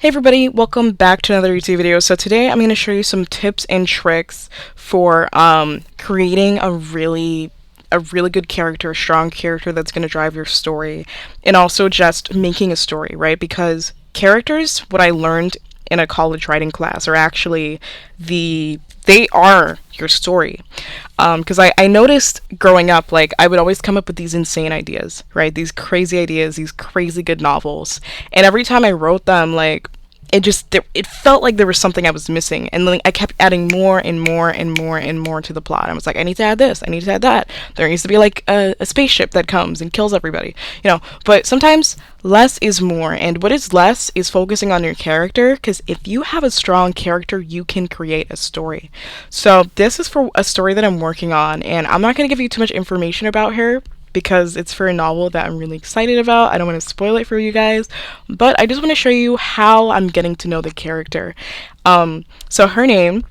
Hey everybody, welcome back to another YouTube video. So today I'm going to show you some tips and tricks for creating a really good character, a strong character that's going to drive your story, and also just making a story, right? Because characters, what I learned in a college writing class, are actually they are your story. Because I noticed growing up, like, I would always come up with these insane ideas, right? These crazy ideas, these crazy good novels. And every time I wrote them, like, it felt like there was something I was missing, and then I kept adding more and more and more and more to the plot. I was like, I need to add this, I need to add that. There needs to be like a spaceship that comes and kills everybody, But sometimes less is more, and what is less is focusing on your character, because if you have a strong character, you can create a story. So this is for a story that I'm working on, and I'm not going to give you too much information about her because it's for a novel that I'm really excited about. I don't want to spoil it for you guys, but I just want to show you how I'm getting to know the character. So her name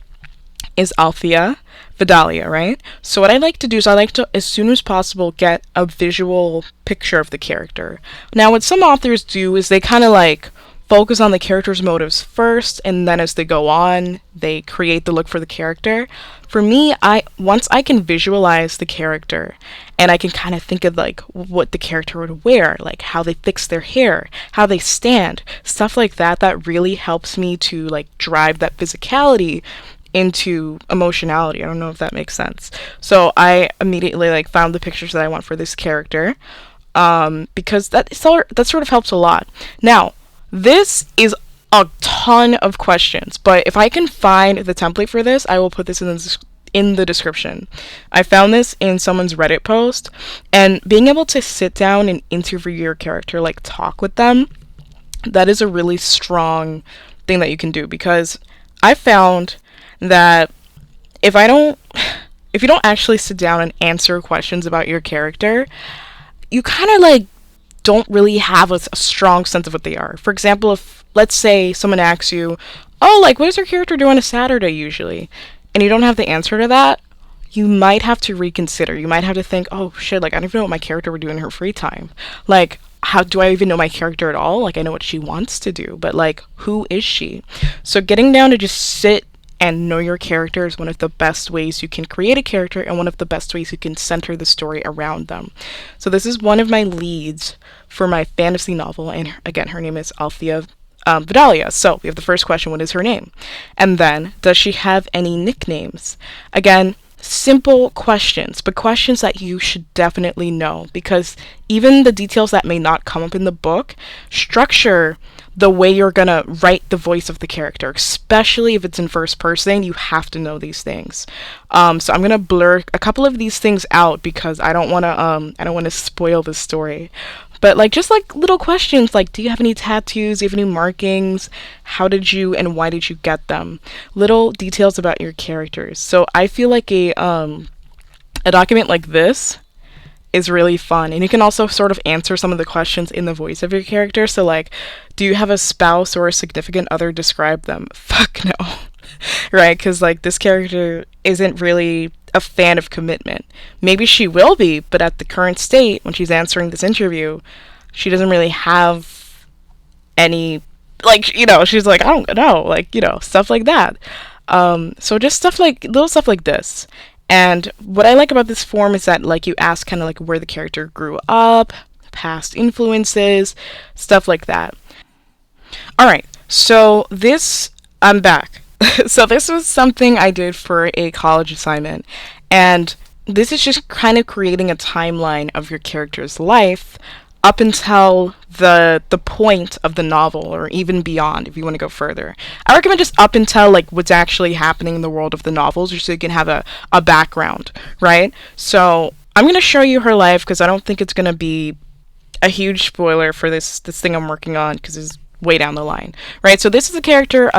is Althea Vidalia, right? So what I like to do is I like to, as soon as possible, get a visual picture of the character. Now, what some authors do is they kind of like focus on the character's motives first, and then as they go on, they create the look for the character. For me, once I can visualize the character, and I can kind of think of like what the character would wear, like how they fix their hair, how they stand, stuff like that, that really helps me to like drive that physicality into emotionality. I don't know if that makes sense. So I immediately like found the pictures that I want for this character, because that sort of helps a lot. Now, this is a ton of questions, but if I can find the template for this, I will put this in the description. I found this in someone's Reddit post, and being able to sit down and interview your character, like talk with them, that is a really strong thing that you can do, because I found that if you don't actually sit down and answer questions about your character, you kind of like don't really have a strong sense of what they are. For example, if let's say someone asks you, oh, like, what does your character do on a Saturday usually? And you don't have the answer to that, you might have to reconsider. You might have to think, oh shit, like, I don't even know what my character would do in her free time. Like, how do I even know my character at all? Like, I know what she wants to do, but like, who is she? So getting down to just sit and know your character is one of the best ways you can create a character, and one of the best ways you can center the story around them. So this is one of my leads for my fantasy novel, and again, her name is Althea Vidalia. So we have the first question: what is her name? And then, does she have any nicknames? Again, simple questions, but questions that you should definitely know, because even the details that may not come up in the book structure the way you're gonna write the voice of the character, especially if it's in first person. You have to know these things. So I'm gonna blur a couple of these things out because I don't wanna spoil the story. But like, just like little questions like, do you have any tattoos? Do you have any markings? How did you and why did you get them? Little details about your characters. So I feel like a document like this is really fun, and you can also sort of answer some of the questions in the voice of your character. So like, do you have a spouse or a significant other? Describe them. Fuck no. Right? Because like, this character isn't really a fan of commitment. Maybe she will be, but at the current state, when she's answering this interview, she doesn't really have any, like, she's like, I don't know, like, stuff like that. So just stuff like, little stuff like this. And what I like about this form is that, like, you ask kind of like where the character grew up, past influences, stuff like that. Alright, so I'm back. So this was something I did for a college assignment, and this is just kind of creating a timeline of your character's life up until the point of the novel, or even beyond if you want to go further. I recommend just up until like what's actually happening in the world of the novels, just so you can have a background, right? So I'm going to show you her life, because I don't think it's going to be a huge spoiler for this thing I'm working on, because it's way down the line, right? So this is the character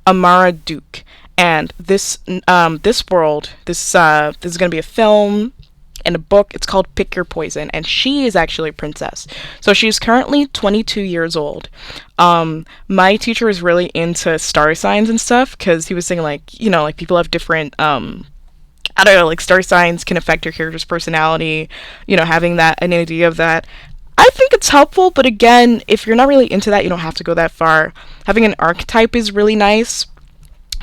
Amara Duke, and this world, this is going to be a film and a book. It's called Pick Your Poison, and she is actually a princess. So she's currently 22 years old. My teacher is really into star signs and stuff, because he was saying like, like people have different I don't know, like star signs can affect your character's personality, having an idea of that. I think it's helpful, but again, if you're not really into that, you don't have to go that far. Having an archetype is really nice,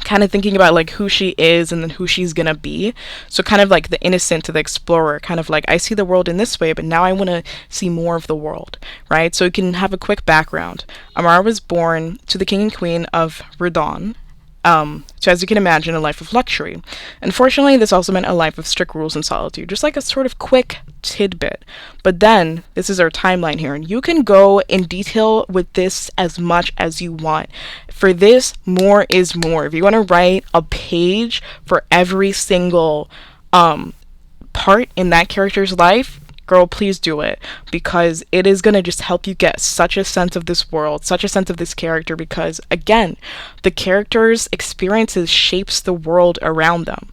kind of thinking about like who she is and then who she's gonna be. So kind of like the innocent to the explorer, kind of like I see the world in this way, but now I want to see more of the world, right? So you can have a quick background. Amara was born to the king and queen of Redon. So as you can imagine, a life of luxury. Unfortunately, this also meant a life of strict rules and solitude, just like a sort of quick tidbit. But then, this is our timeline here, and you can go in detail with this as much as you want. For this, more is more. If you want to write a page for every single part in that character's life, girl, please do it, because it is going to just help you get such a sense of this world, such a sense of this character, because again, the character's experiences shapes the world around them,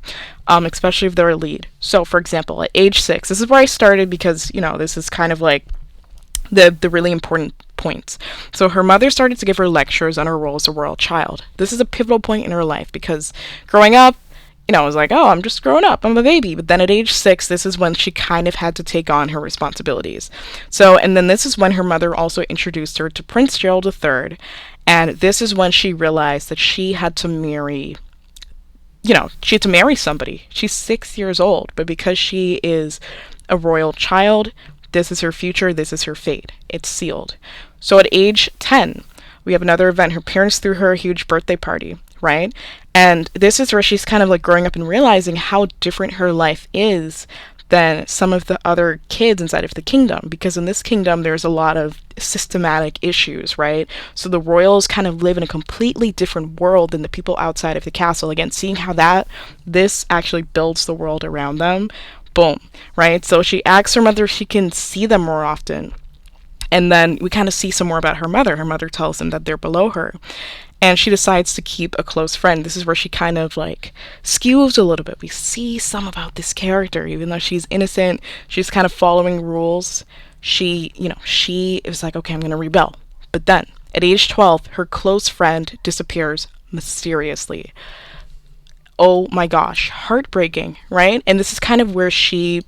especially if they're a lead. So for example, at age 6, this is where I started, because this is kind of like the really important points. So her mother started to give her lectures on her role as a royal child. This is a pivotal point in her life, because growing up, I was like, oh, I'm just growing up, I'm a baby. But then at age 6, this is when she kind of had to take on her responsibilities. So, and then this is when her mother also introduced her to Prince Gerald III. And this is when she realized that she had to marry, she had to marry somebody. She's 6 years old, but because she is a royal child, this is her future, this is her fate. It's sealed. So at age 10, we have another event. Her parents threw her a huge birthday party, right? And this is where she's kind of like growing up and realizing how different her life is than some of the other kids inside of the kingdom, because in this kingdom there's a lot of systematic issues, right? So the royals kind of live in a completely different world than the people outside of the castle. Again, seeing how this actually builds the world around them. Boom, right? So she asks her mother if she can see them more often. And then we kind of see some more about her mother. Her mother tells them that they're below her. And she decides to keep a close friend. This is where she kind of like skews a little bit. We see some about this character, even though she's innocent, she's kind of following rules. She is like, okay, I'm going to rebel. But then at age 12, her close friend disappears mysteriously. Oh my gosh, heartbreaking, right? And this is kind of where she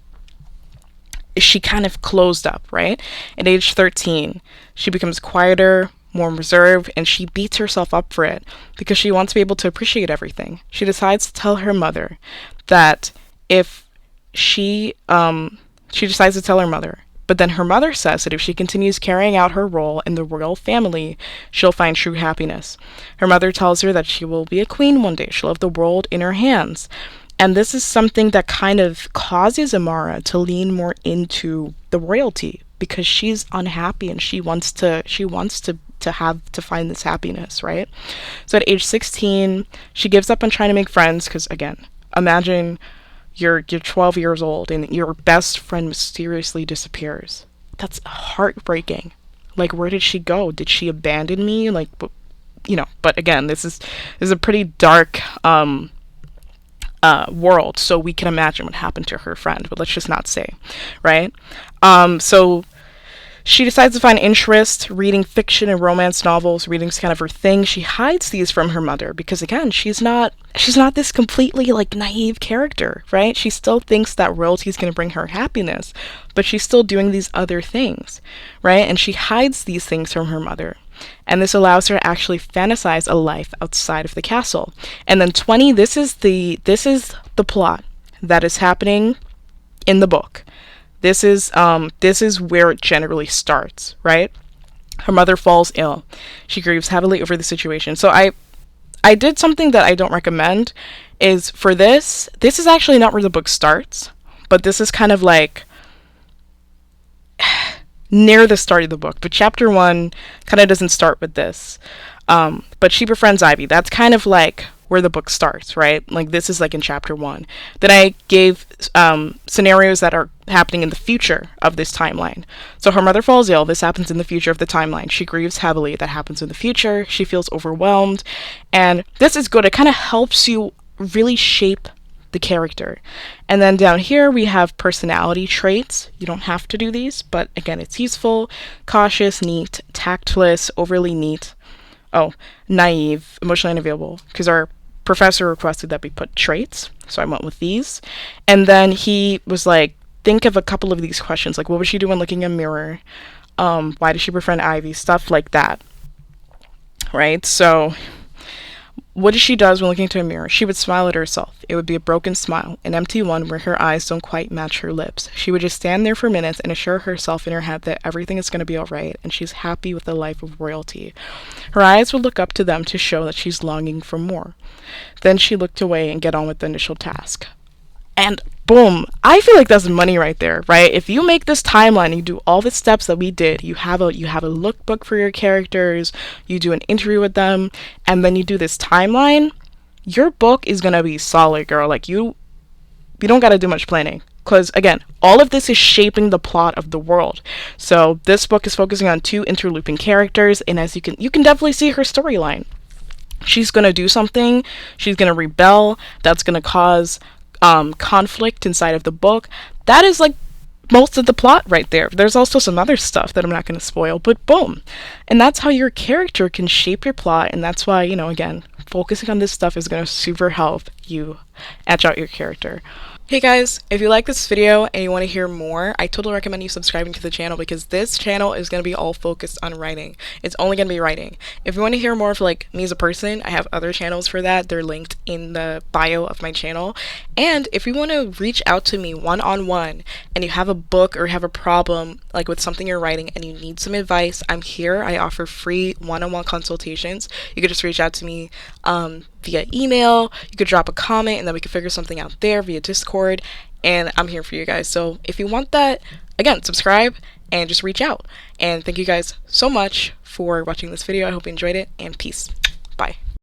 kind of closed up, right? At age 13, she becomes quieter, more reserved, and she beats herself up for it because she wants to be able to appreciate everything. She decides to tell her mother that if she decides to tell her mother, but then her mother says that if she continues carrying out her role in the royal family, she'll find true happiness. Her mother tells her that she will be a queen one day. She'll have the world in her hands. And this is something that kind of causes Amara to lean more into the royalty, because she's unhappy and she wants to find this happiness, right? So at age 16, she gives up on trying to make friends, because again, imagine you're 12 years old and your best friend mysteriously disappears. That's heartbreaking. Like, where did she go? Did she abandon me? Like, but again, this is a pretty dark world, so we can imagine what happened to her friend, but let's just not say, right? So she decides to find interest reading fiction and romance novels. Reading's kind of her thing. She hides these from her mother because, again, she's not this completely like naive character, right? She still thinks that royalty is going to bring her happiness, but she's still doing these other things, right? And she hides these things from her mother. And this allows her to actually fantasize a life outside of the castle. And then 20, this is the plot that is happening in the book. This is where it generally starts, right? Her mother falls ill. She grieves heavily over the situation. So I did something that I don't recommend, is for this is actually not where the book starts, but this is kind of like near the start of the book. But chapter 1 kind of doesn't start with this. But she befriends Ivy. That's kind of like where the book starts, right? Like, this is like in chapter 1. Then I gave scenarios that are happening in the future of this timeline. So her mother falls ill. This happens in the future of the timeline. She grieves heavily. That happens in the future. She feels overwhelmed. And this is good. It kind of helps you really shape the character. And then down here we have personality traits. You don't have to do these, but again, it's useful. Cautious, neat, tactless, overly neat. Oh, naive, emotionally unavailable, because our professor requested that we put traits, so I went with these. And then he was like, think of a couple of these questions, like what would she do when looking in a mirror? Why does she befriend Ivy? Stuff like that, right? So what she does when looking into a mirror, she would smile at herself. It would be a broken smile, an empty one where her eyes don't quite match her lips. She would just stand there for minutes and assure herself in her head that everything is going to be alright and she's happy with the life of royalty. Her eyes would look up to them to show that she's longing for more. Then she looked away and get on with the initial task. And boom, I feel like that's money right there, right? If you make this timeline, you do all the steps that we did, you have a lookbook for your characters, you do an interview with them, and then you do this timeline, your book is gonna be solid, girl. Like you don't gotta do much planning. Because again, all of this is shaping the plot of the world. So this book is focusing on two interlooping characters, and as you can definitely see her storyline. She's gonna do something, she's gonna rebel, that's gonna cause conflict inside of the book. That is like most of the plot right there. There's also some other stuff that I'm not going to spoil, but boom. And that's how your character can shape your plot, and that's why, again, focusing on this stuff is going to super help you etch out your character. Hey guys, if you like this video and you want to hear more, I totally recommend you subscribing to the channel because this channel is going to be all focused on writing. It's only going to be writing. If you want to hear more of like me as a person, I have other channels for that. They're linked in the bio of my channel. And if you want to reach out to me one-on-one and you have a book or have a problem like with something you're writing and you need some advice, I'm here. I offer free one-on-one consultations. You could just reach out to me via email, you could drop a comment, and then we could figure something out there via Discord, and I'm here for you guys. So if you want that, again, subscribe and just reach out. And thank you guys so much for watching this video. I hope you enjoyed it, and peace. Bye.